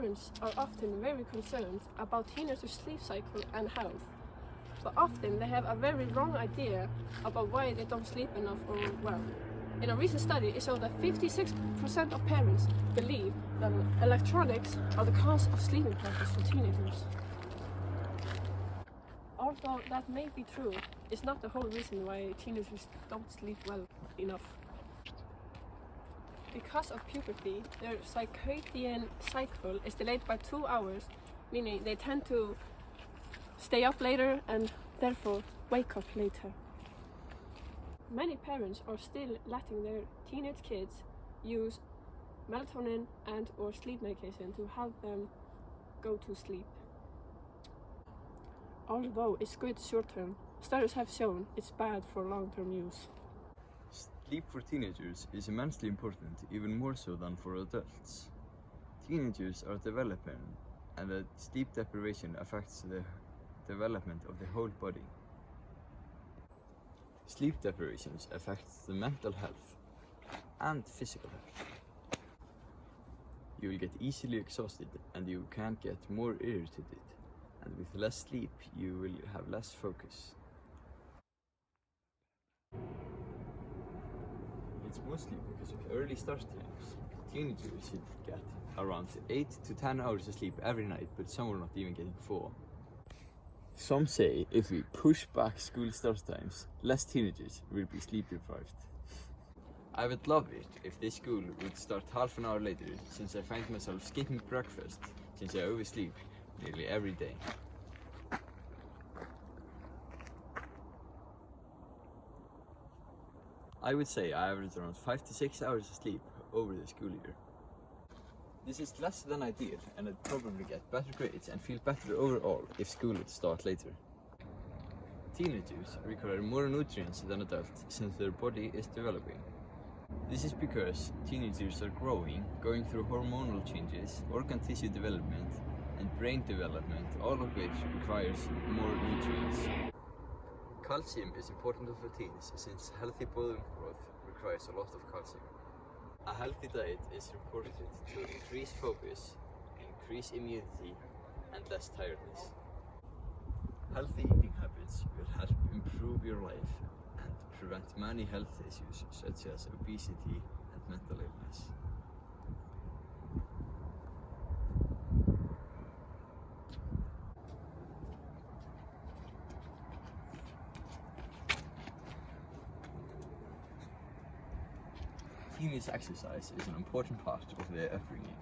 parents are often very concerned about teenagers' sleep cycle and health, but often they have a very wrong idea about why they don't sleep enough or well. In a recent study, it showed that 56% of parents believe that electronics are the cause of sleeping problems for teenagers. Although that may be true, it's not the whole reason why teenagers don't sleep well enough. Because of puberty, their circadian cycle is delayed by 2 hours, meaning they tend to stay up later and therefore wake up later. Many parents are still letting their teenage kids use melatonin and or sleep medication to help them go to sleep. Although it's good short-term, studies have shown it's bad for long-term use. Sleep for teenagers is immensely important, even more so than for adults. Teenagers are developing, and that sleep deprivation affects the development of the whole body. Sleep deprivations affect the mental health and physical health. You will get easily exhausted and you can get more irritated, and with less sleep you will have less focus. It's mostly because of early start times. Teenagers should get around 8 to 10 hours of sleep every night, but some are not even getting 4. Some say if we push back school start times, less teenagers will be sleep deprived. I would love it if this school would start half an hour later, since I find myself skipping breakfast since I oversleep nearly every day. I would say I average around 5 to 6 hours of sleep over the school year. This is less than ideal, and I'd probably get better grades and feel better overall if school would start later. Teenagers require more nutrients than adults since their body is developing. This is because teenagers are growing, going through hormonal changes, organ tissue development, and brain development, all of which requires more nutrients. Calcium is important for teens since healthy bone growth requires a lot of calcium. A healthy diet is reported to increase focus, increase immunity, and less tiredness. Healthy eating habits will help improve your life and prevent many health issues such as obesity and mental illness. Teenage exercise is an important part of their upbringing.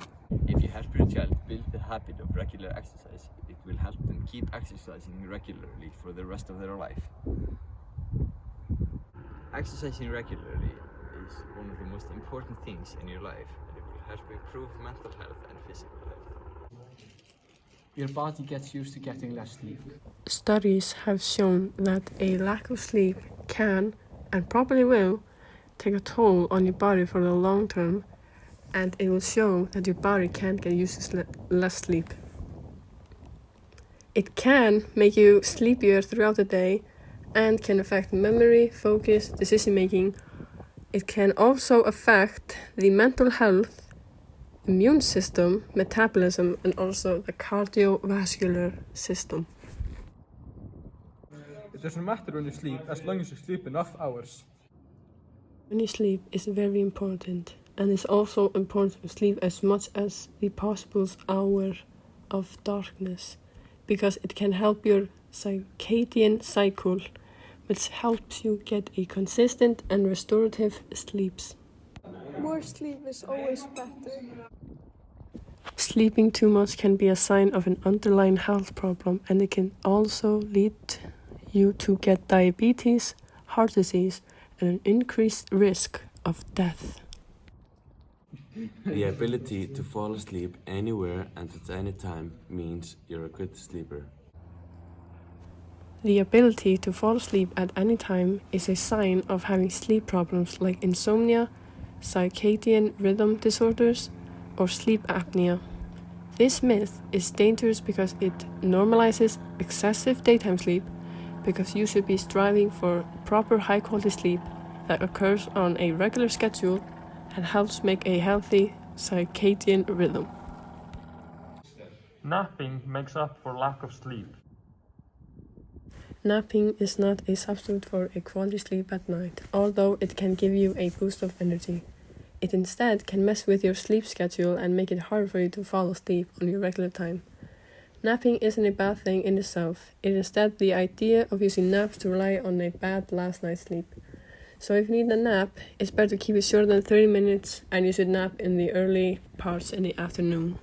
If you help your child build the habit of regular exercise, it will help them keep exercising regularly for the rest of their life. Exercising regularly is one of the most important things in your life, and it will help improve mental health and physical health. Your body gets used to getting less sleep. Studies have shown that a lack of sleep can, and probably will, take a toll on your body for the long term, and it will show that your body can't get used to less sleep. It can make you sleepier throughout the day and can affect memory, focus, decision making. It can also affect the mental health, immune system, metabolism, and also the cardiovascular system. It doesn't matter when you sleep as long as you sleep enough hours. When you sleep is very important, and it's also important to sleep as much as the possible hour of darkness, because it can help your circadian cycle, which helps you get a consistent and restorative sleeps. More sleep is always better. Sleeping too much can be a sign of an underlying health problem, and it can also lead you to get diabetes, heart disease, and an increased risk of death. The ability to fall asleep anywhere and at any time means you're a good sleeper. The ability to fall asleep at any time is a sign of having sleep problems like insomnia, circadian rhythm disorders, or sleep apnea. This myth is dangerous because it normalizes excessive daytime sleep, because you should be striving for proper high-quality sleep that occurs on a regular schedule and helps make a healthy circadian rhythm. Napping makes up for lack of sleep. Napping is not a substitute for a quality sleep at night, although it can give you a boost of energy. It instead can mess with your sleep schedule and make it hard for you to fall asleep on your regular time. Napping isn't a bad thing in itself. It is instead the idea of using naps to rely on a bad last night's sleep. So if you need a nap, it's better to keep it shorter than 30 minutes and you should nap in the early parts in the afternoon.